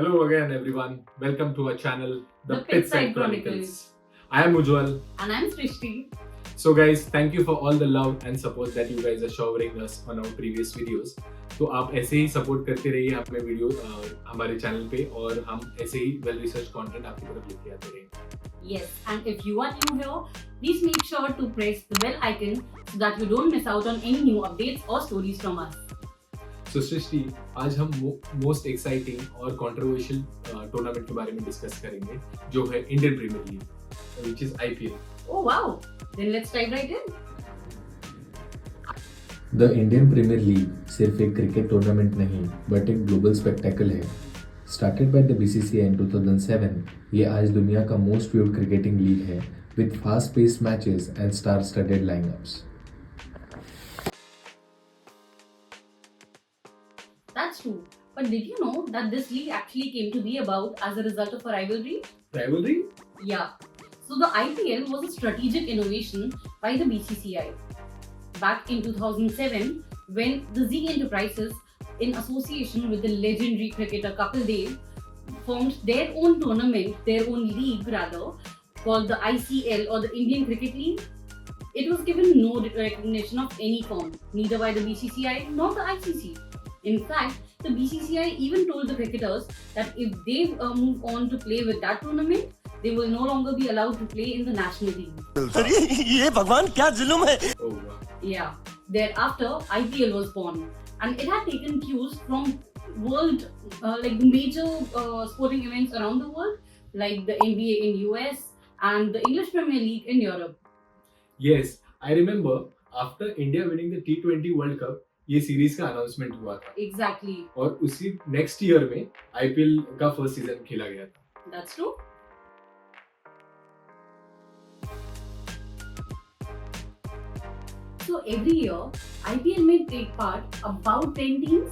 Hello again, everyone. Welcome to our channel, The Pitchside Chronicles. I am Ujwal. And I'm Srishti. So, guys, thank you for all the love and support that you guys are showering us on our previous videos. तो आप ऐसे ही support करते रहिए हमें video हमारे channel पे और हम ऐसे ही वेल रिसर्च कंटेंट आपकी तरफ लेके आते रहेंगे. Yes, and if you are new here, please make sure to press the bell icon so that you don't miss out on any new updates or stories from us. So, Srishti, आज हम most exciting और controversial tournament के बारे में discuss करेंगे जो है Indian Premier League which is IPL. Oh wow! Then let's dive right in. The Indian Premier League सिर्फ एक क्रिकेट टूर्नामेंट नहीं बट एक ग्लोबल स्पेक्टेकल है. Started by the BCCI in 2007, ये आज दुनिया का मोस्ट व्यूड क्रिकेटिंग लीग है with fast paced matches and star studded lineups. That's true. But did you know that this league actually came to be about as a result of a rivalry? Rivalry? Yeah. So the IPL was a strategic innovation by the BCCI. Back in 2007, when the Zee Enterprises, in association with the legendary cricketer Kapil Dev, formed their own tournament, their own league rather, called the ICL or the Indian Cricket League, it was given no recognition of any form, neither by the BCCI nor the ICC. In fact, the BCCI even told the cricketers that if they move on to play with that tournament, they will no longer be allowed to play in the national team. अरे ये भगवान क्या जुल्म है. Oh wow. Yeah. Thereafter, IPL was born, and it had taken cues from world, like the major sporting events around the world, like the NBA in US and the English Premier League in Europe. Yes, I remember after India winning the T20 World Cup, ये series का announcement हुआ था. Exactly. और उसी next year में IPL का first season खेला गया था. That's true. So every year, IPL may take part about 10 teams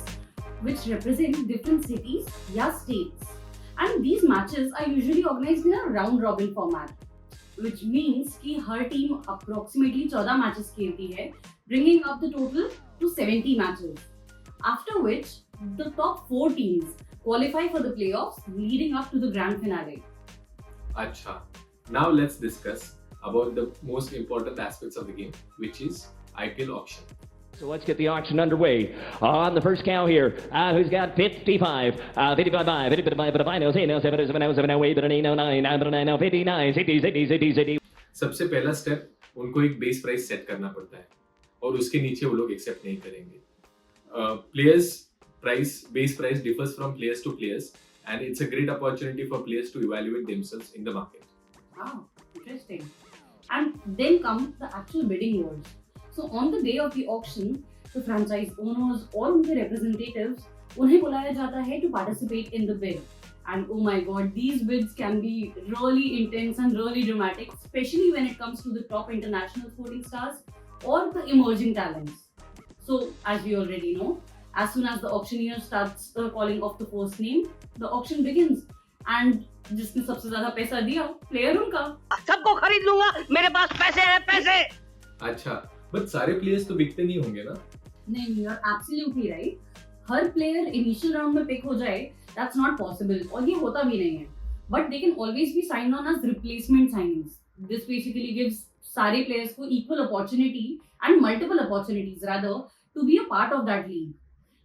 which represent different cities या states. And these matches are usually organized in a round robin format, which means कि हर team approximately 14 matches खेलती है, bringing up the total to 70 matches. After which, the top 4 teams qualify for the playoffs leading up to the grand finale. अच्छा, now let's discuss about the most important aspects of the game, which is IPL auction. So let's get the auction underway. On the first cow here, who's got 55, 55, 59, सबसे पहला step उनको एक base price set करना पड़ता है और उसके नीचे वो लोग एक्सेप्ट नहीं करेंगे. Players price, base price differs from players to players and it's a great opportunity for players to evaluate themselves in the market. Wow, interesting. And then come the actual bidding wars. So on the day of the auction, the franchise owners और उनके representatives उन्हें बुलाया जाता है to participate in the bid. And oh my god, these bids can be really intense and really dramatic, especially when it comes to the top international sporting stars or the emerging talents. So as we already know, as soon as the auctioneer starts calling off the first name, the auction begins. And जिसने सबसे ज्यादा पैसा दिया, player उनका. सबको खरीद लूंगा, मेरे पास पैसे हैं पैसे. अच्छा, बट सारे प्लेयर्स तो बिकते नहीं होंगे ना? नहीं, you are absolutely right. Her player initial round में pick हो जाए, that's not possible. और ये होता भी नहीं है. But they can always be signed on as replacement signings. This basically gives सारे players को equal opportunity and multiple opportunities rather to be a part of that league.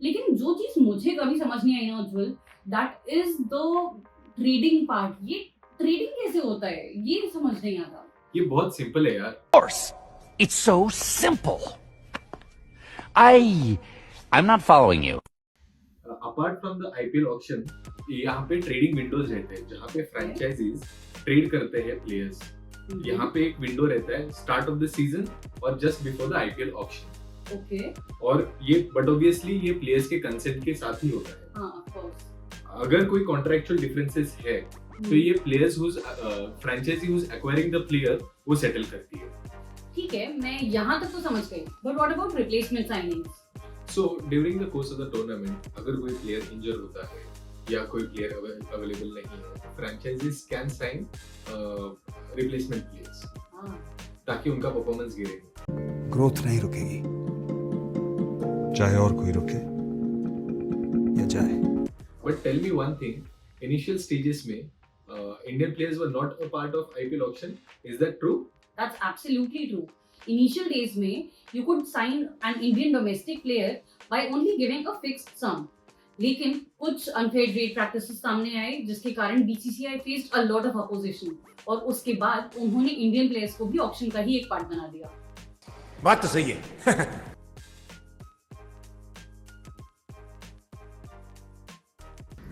लेकिन जो चीज मुझे कभी समझ नहीं आई ना उज्जवल, that is the trading part. ये trading कैसे होता है? ये समझ नहीं आता. ये बहुत सिंपल है यार. Of course, it's so simple. I'm not following you. Apart from the IPL auction, यहाँ पे ट्रेडिंग विंडोज रहते हैं जहाँ पे फ्रेंचाइजीज ट्रेड करते हैं प्लेयर्स. यहाँ पे एक विंडो रहता है स्टार्ट ऑफ द सीजन और just before the IPL auction. Okay. और ये बट ऑब्वियसली ये प्लेयर्स के कंसेंट के साथ ही होता है. हाँ, of course. अगर कोई कॉन्ट्रैक्चुअल डिफरेंसेस है तो ये players whose franchise who's acquiring the player वो सेटल करती है. ठीक है, मैं यहाँ तक तो समझ गई. But what about replacement signings? So during the course of the tournament अगर कोई प्लेयर इंजर होता है या कोई प्लेयर अवेलेबल नहीं है, franchises can sign replacement players ताकि उनका परफॉर्मेंस गिरे. ग्रोथ नहीं रुकेगी, चाहे और कोई रुके या जाए. But tell me one thing, initial stages में Indian players were not a part of IPL auction. Is that true? That's absolutely true. Initial days में you could sign an Indian domestic player by only giving a fixed sum. लेकिन कुछ unfair trade practices सामने आए जिसके कारण BCCI faced a lot of opposition और उसके बाद उन्होंने Indian players को भी auction का ही एक पार्ट बना दिया. बात तो सही है.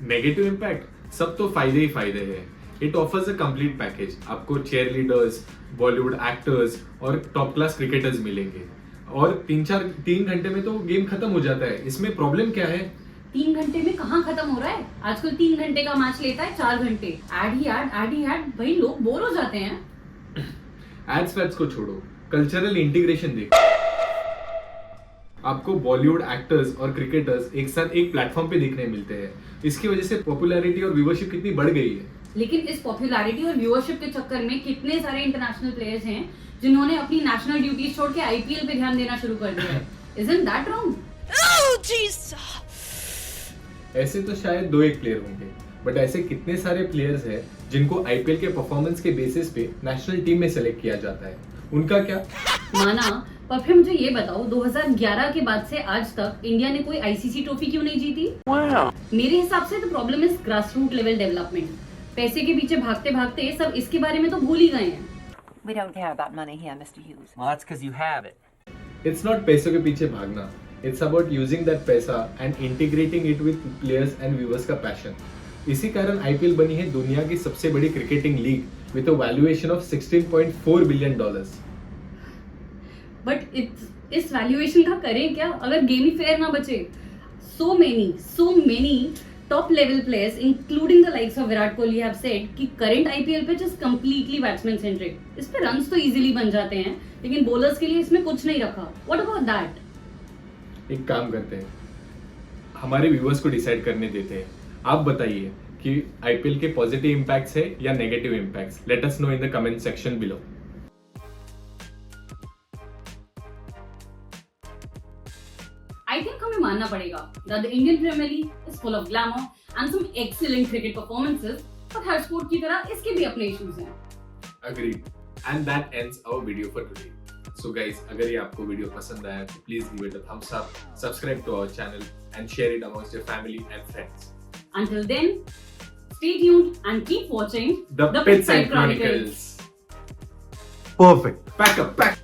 नेगेटिव इम्पैक्ट सब तो फायदे ही फायदे हैं. It offers a complete package. आपको चेयर लीडर्स, बॉलीवुड एक्टर्स और टॉप क्लास क्रिकेटर्स मिलेंगे और 3 घंटे में तो गेम खत्म हो जाता है. इसमें प्रॉब्लम क्या है? 3 घंटे में कहाँ खत्म हो रहा है? आजकल 3 घंटे का मैच लेता है 4 घंटे. एड ही एड भाई लोग बोर हो जाते हैं. एड्स वैड्स को छोड़ो, कल्चरल इंटीग्रेशन देखो. आपको बॉलीवुड एक्टर्स और क्रिकेटर्स एक साथ एक प्लेटफॉर्म पे देखने मिलते हैं. इसकी वजह से पॉपुलैरिटी और व्यूअरशिप कितनी बढ़ गई है. लेकिन इस पॉपुलैरिटी और व्यूअरशिप के चक्कर में कितने सारे इंटरनेशनल प्लेयर्स हैं जिन्होंने अपनी नेशनल ड्यूटीज छोड़ के आईपीएल पे ध्यान देना शुरू कर दिया है. Isn't that wrong? ऐसे तो शायद 2-1 प्लेयर होंगे, बट ऐसे कितने सारे प्लेयर्स हैं जिनको आईपीएल के परफॉर्मेंस के बेसिस पे नेशनल टीम में सेलेक्ट किया जाता है. उनका क्या? माना, पर फिर मुझे ये बताओ 2011 के बाद से आज तक इंडिया ने कोई आईसीसी ट्रॉफी क्यों नहीं जीती? मेरे हिसाब से तो problem is grass root level development. पैसे के पीछे भागते भागते सब इसके बारे में तो भूल ही गए हैं. We don't care about money here, Mr. Hughes. Well, that's because you have it. It's not पैसों के पीछे भागना. It's about using that पैसा and integrating it with players and viewers का passion. इसी कारण आईपीएल बनी है दुनिया की सबसे बड़ी cricketing league with a valuation of $16.4 billion. But इस वैल्यूएशन का करें क्या अगर गेम ही फेयर ना बचे? So many top level players including the likes of Virat Kohli have said कि current IPL pitch is completely batsman centric. इस पे runs तो easily बन जाते हैं लेकिन bowlers के लिए इसमें कुछ नहीं रखा. What about that? एक काम करते हैं, हमारे व्यूअर्स को डिसाइड करने देते हैं. आप बताइए कि आईपीएल के पॉजिटिव इम्पैक्ट्स है या negative impacts. Let us know in the comment section below. I think हमें मानना पड़ेगा that the Indian Premier League is full of glamour and some excellent cricket performances, but her sport की तरह इसके भी अपने इश्यूज हैं. Agreed. And that ends our video for today. So guys, अगर ये आपको वीडियो पसंद आया तो please give it a thumbs up, subscribe to our channel and share it amongst your family and friends. Until then, stay tuned and keep watching The Pitchside Chronicles. Perfect. Pack up, pack.